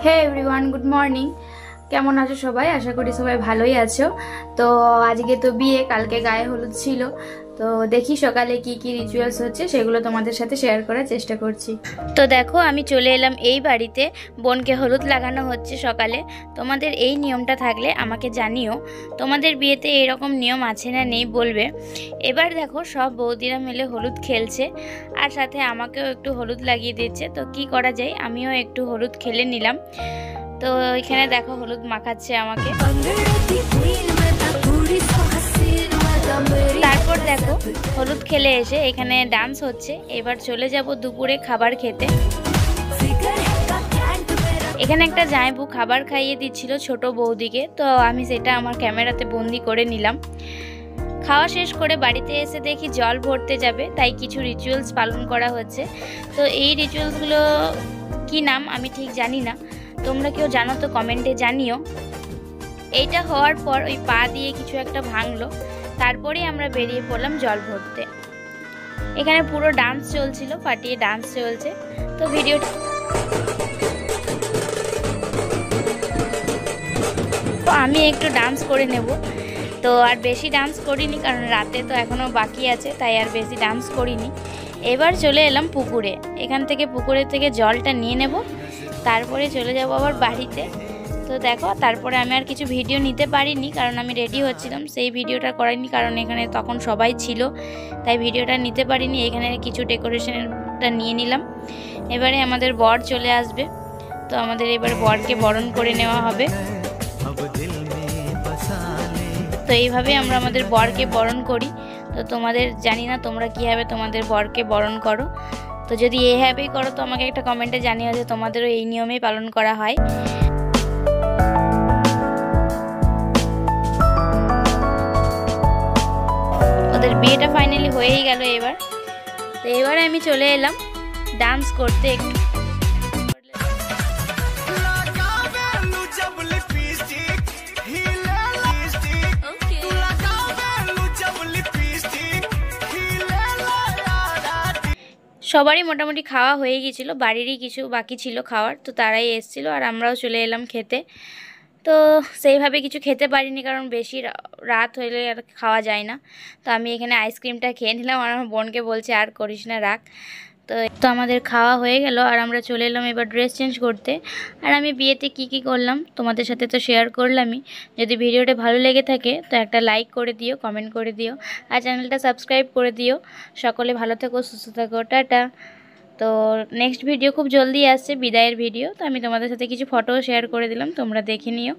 হে everyone, good morning. কেমন আছো সবাই? আশা করি সবাই ভালোই আছো। তো আজকে তো বিয়ে, কালকে গায়ে হলুদ ছিল। তো দেখি সকালে কি কি রিচুয়ালস হচ্ছে সেগুলো তোমাদের সাথে শেয়ার করার চেষ্টা করছি। তো দেখো, আমি চলে এলাম এই বাড়িতে। বোনকে হলুদ লাগানো হচ্ছে সকালে। তোমাদের এই নিয়মটা থাকলে আমাকে জানিও, তোমাদের বিয়েতে এরকম নিয়ম আছে না নেই বলবে। এবার দেখো, সব বৌদিরা মিলে হলুদ খেলছে আর সাথে আমাকেও একটু হলুদ লাগিয়ে দিচ্ছে। তো কি করা যায়, আমিও একটু হলুদ খেলে নিলাম। তো এখানে দেখো হলুদ মাখাচ্ছে আমাকে। তারপর দেখো হলুদ খেলে এসে এখানে ডান্স হচ্ছে। এবার চলে যাব দুপুরে খাবার খেতে। এখানে একটা জামাইবু খাবার খাইয়ে দিচ্ছিল ছোট বৌদিকে, তো আমি সেটা আমার ক্যামেরাতে বন্দি করে নিলাম। খাওয়া শেষ করে বাড়িতে এসে দেখি জল ভরতে যাবে, তাই কিছু রিচুয়ালস পালন করা হচ্ছে। তো এই রিচুয়ালসগুলো কি নাম আমি ঠিক জানি না, তোমরা কেউ জানো তো কমেন্টে জানিও। এইটা হওয়ার পর ওই পা দিয়ে কিছু একটা ভাঙলো, তারপরেই আমরা বেরিয়ে পড়লাম জল ভরতে। এখানে পুরো ডান্স চলছিল, ফাটিয়ে ডান্স চলছে। তো ভিডিও তো আমি একটু ডান্স করে নেব। তো আর বেশি ডান্স করিনি, কারণ রাতে তো এখনও বাকি আছে, তাই আর বেশি ডান্স করিনি। এবার চলে এলাম পুকুরে। এখান থেকে পুকুরের থেকে জলটা নিয়ে নেব, তারপরে চলে যাব আবার বাড়িতে। তো দেখো, তারপরে আমি আর কিছু ভিডিও নিতে পারিনি, কারণ আমি রেডি হচ্ছিলাম, সেই ভিডিওটা করাইনি, কারণ এখানে তখন সবাই ছিল, তাই ভিডিওটা নিতে পারিনি। এখানে কিছু ডেকোরেশনটা নিয়ে নিলাম। এবারে আমাদের বর চলে আসবে, তো আমাদের এবার বরকে বরণ করে নেওয়া হবে। তো এইভাবে আমরা আমাদের বরকে বরণ করি। তো তোমাদের জানি না তোমরা কীভাবে তোমাদের বরকে বরণ করো। তো যদি এইভাবেই করো তো আমাকে একটা কমেন্টে জানিও যে তোমাদেরও এই নিয়মেই পালন করা হয়। ওদের বিয়েটা ফাইনালি হয়েই গেল এবার। তো এবারে আমি চলে এলাম ডান্স করতে একটু। সবারই মোটামুটি খাওয়া হয়ে গিয়েছিলো, বাড়িরই কিছু বাকি ছিল খাওয়ার, তো তারাই এসেছিলো আর আমরাও চলে এলাম খেতে। তো সেইভাবে কিছু খেতে পারিনি, কারণ বেশি রাত হলে আর খাওয়া যায় না। তো আমি এখানে আইসক্রিমটা খেয়ে নিলাম, আর আমার বোনকে বলছে আর করিস না, রাখ। তো আমাদের খাওয়া হয়ে গেল আর আমরা চলে এলাম এবার ড্রেস চেঞ্জ করতে। আর আমি বিয়েতে কি করলাম তোমাদের সাথে তো শেয়ার করলামই। যদি ভিডিওটা ভালো লেগে থাকে তো একটা লাইক করে দিও, কমেন্ট করে দিও, আর চ্যানেলটা সাবস্ক্রাইব করে দিও। সকলে ভালো থেকো, সুস্থ থাকো, টাটা। তো নেক্সট ভিডিও খুব জলদি আসছে, বিদায়ের ভিডিও। তো আমি তোমাদের সাথে কিছু ফটোও শেয়ার করে দিলাম, তোমরা দেখে নিও।